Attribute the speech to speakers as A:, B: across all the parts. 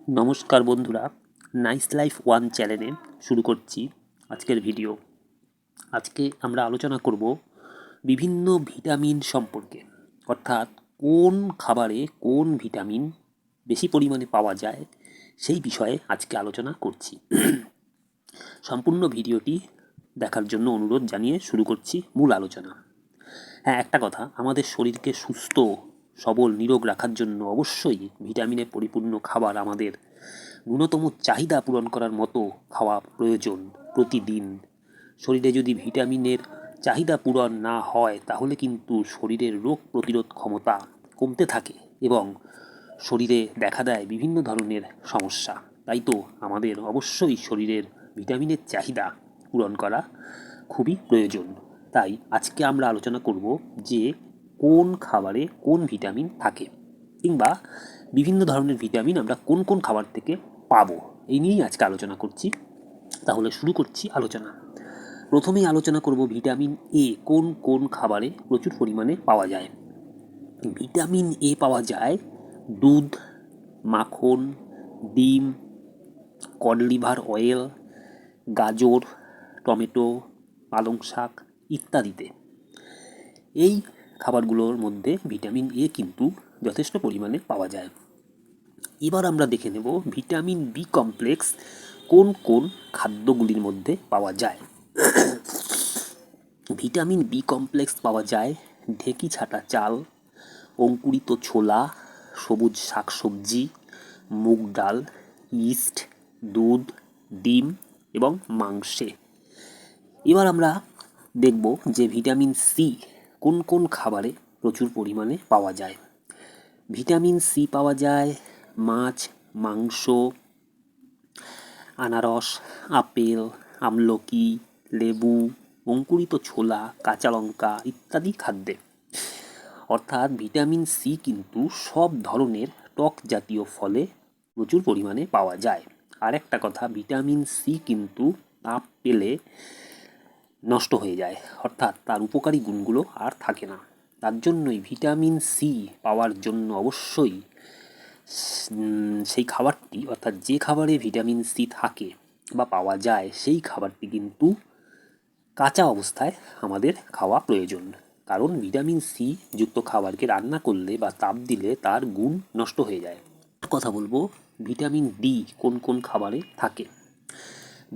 A: নমস্কার বন্ধুরা, nice life one চ্যানেলে শুরু করছি আজকের ভিডিও। আজকে আমরা আলোচনা করব বিভিন্ন ভিটামিন সম্পর্কে, অর্থাৎ কোন খাবারে কোন ভিটামিন বেশি পরিমাণে পাওয়া যায় সেই বিষয়ে আজকে আলোচনা করছি। সম্পূর্ণ ভিডিওটি দেখার জন্য অনুরোধ জানিয়ে শুরু করছি মূল আলোচনা। হ্যাঁ, একটা কথা, আমাদের শরীরকে সুস্থ সবল নিরোগ রাখার জন্য অবশ্যই ভিটামিনে পরিপূর্ণ খাবার আমাদের ন্যূনতম চাহিদা পূরণ করার মতো খাওয়া প্রয়োজন প্রতিদিন। শরীরে যদি ভিটামিনের চাহিদা পূরণ না হয় তাহলে কিন্তু শরীরের রোগ প্রতিরোধ ক্ষমতা কমতে থাকে এবং শরীরে দেখা দেয় বিভিন্ন ধরনের সমস্যা। তাই তো আমাদের অবশ্যই শরীরের ভিটামিনের চাহিদা পূরণ করা খুবই প্রয়োজন। তাই আজকে আমরা আলোচনা করব যে কোন খাবারে কোন ভিটামিন থাকে, কিংবা বিভিন্ন ধরনের ভিটামিন আমরা কোন কোন খাবার থেকে পাবো, এই নিয়েই আজকে আলোচনা করছি। তাহলে শুরু করছি আলোচনা। প্রথমেই আলোচনা করব ভিটামিন এ কোন কোন খাবারে প্রচুর পরিমাণে পাওয়া যায়। ভিটামিন এ পাওয়া যায় দুধ, মাখন, ডিম, কড লিভার অয়েল, গাজর, টমেটো, পালং শাক ইত্যাদিতে। এই খাবারগুলোর মধ্যে ভিটামিন এ কিন্তু যথেষ্ট পরিমাণে পাওয়া যায়। এবার আমরা দেখে নেব ভিটামিন বি কমপ্লেক্স কোন কোন খাদ্যগুলির মধ্যে পাওয়া যায়। ভিটামিন বি কমপ্লেক্স পাওয়া যায় ঢেকি ছাটা চাল, অঙ্কুরিত ছোলা, সবুজ শাকসবজি, মুগ ডাল, ইস্ট, দুধ, ডিম এবং মাংসে। এবার আমরা দেখব যে ভিটামিন সি কোন কোন খাবারে প্রচুর পরিমাণে পাওয়া যায়। ভিটামিন সি পাওয়া যায় মাছ, মাংস, আনারস, আপেল, আমলকি, লেবু, অঙ্কুরিত ছোলা, কাঁচা লঙ্কা ইত্যাদি খাদ্যে। অর্থাৎ ভিটামিন সি কিন্তু সব ধরনের টক জাতীয় ফলে প্রচুর পরিমাণে পাওয়া যায়। আর একটা কথা, ভিটামিন সি কিন্তু তাপ পেলে নষ্ট হয়ে যায়, অর্থাৎ তার উপকারী গুণগুলো আর থাকে না। তার জন্যই ভিটামিন সি পাওয়ার জন্য অবশ্যই সেই খাবারটি, অর্থাৎ যে খাবারে ভিটামিন সি থাকে বা পাওয়া যায় সেই খাবারটি কিন্তু কাঁচা অবস্থায় আমাদের খাওয়া প্রয়োজন। কারণ ভিটামিন সি যুক্ত খাবারকে রান্না করলে বা তাপ দিলে তার গুণ নষ্ট হয়ে যায়। কথা বলবো ভিটামিন ডি কোন কোন খাবারে থাকে।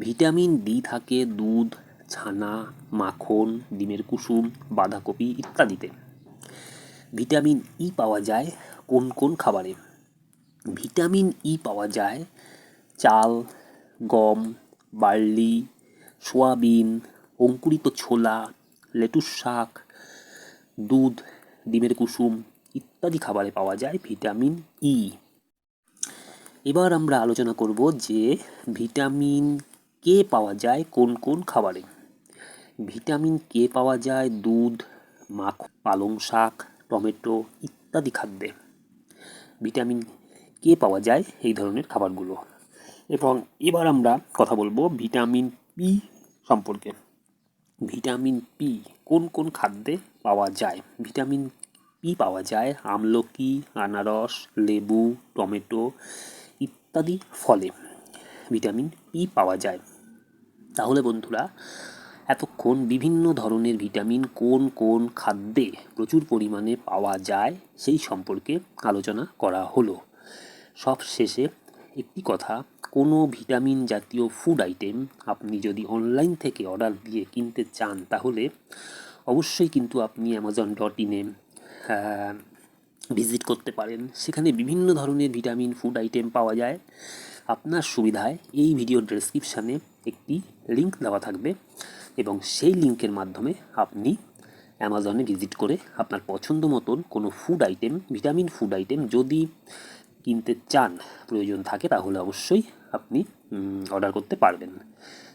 A: ভিটামিন ডি থাকে দুধ, ছানা, মাখন, ডিমের কুসুম, বাঁধাকপি ইত্যাদিতে। ভিটামিন ই পাওয়া যায় কোন কোন খাবারে। ভিটামিন ই পাওয়া যায় চাল, গম, বার্লি, সোয়াবিন, অঙ্কুরিত ছোলা, লেটুস শাক, দুধ, ডিমের কুসুম ইত্যাদি খাবারে পাওয়া যায় ভিটামিন ই। এবার আমরা আলোচনা করব যে ভিটামিন কে পাওয়া যায় কোন কোন খাবারে। ভিটামিন কে পাওয়া যায় দুধ, মাখন, পালং শাক, টমেটো ইত্যাদি খাদ্যে। ভিটামিন কে পাওয়া যায় এই ধরনের খাবারগুলো। এবং এবার আমরা কথা বলবো ভিটামিন পি সম্পর্কে। ভিটামিন পি কোন কোন খাদ্যে পাওয়া যায়। ভিটামিন পি পাওয়া যায় আমলকি, আনারস, লেবু, টমেটো ইত্যাদি ফলে ভিটামিন পি পাওয়া যায়। তাহলে বন্ধুরা, এতক্ষণ বিভিন্ন ধরনের ভিটামিন কোন কোন খাদ্যে প্রচুর পরিমাণে পাওয়া যায় সেই সম্পর্কে আলোচনা করা হলো। সব শেষে একটি কথা, কোনো ভিটামিন জাতীয় ফুড আইটেম আপনি যদি অনলাইন থেকে অর্ডার দিয়ে কিনতে চান তাহলে অবশ্যই কিন্তু আপনি amazon.in-এ ভিজিট করতে পারেন। সেখানে বিভিন্ন ধরনের ভিটামিন ফুড আইটেম পাওয়া যায়। আপনার সুবিধায় এই ভিডিওর ডেসক্রিপশানে একটি লিঙ্ক দেওয়া থাকবে এবং সেই লিঙ্কের মাধ্যমে আপনি অ্যামাজনে ভিজিট করে আপনার পছন্দ মতন কোনো food item, vitamin food item যদি কিনতে চান, প্রয়োজন থাকে, তাহলে অবশ্যই আপনি অর্ডার করতে পারবেন।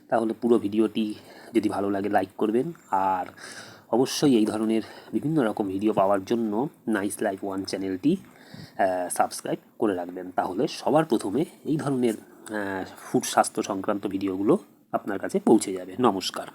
A: তাহলে পুরো ভিডিওটি যদি ভালো লাগে লাইক করবেন, আর অবশ্যই এই ধরনের বিভিন্ন রকম ভিডিও পাওয়ার জন্য নাইস লাইফ ওয়ান চ্যানেলটি সাবস্ক্রাইব করে রাখবেন। তাহলে সবার প্রথমে এই ধরনের ফুড স্বাস্থ্য সংক্রান্ত ভিডিওগুলো আপনার কাছে পৌঁছে যাবে। নমস্কার।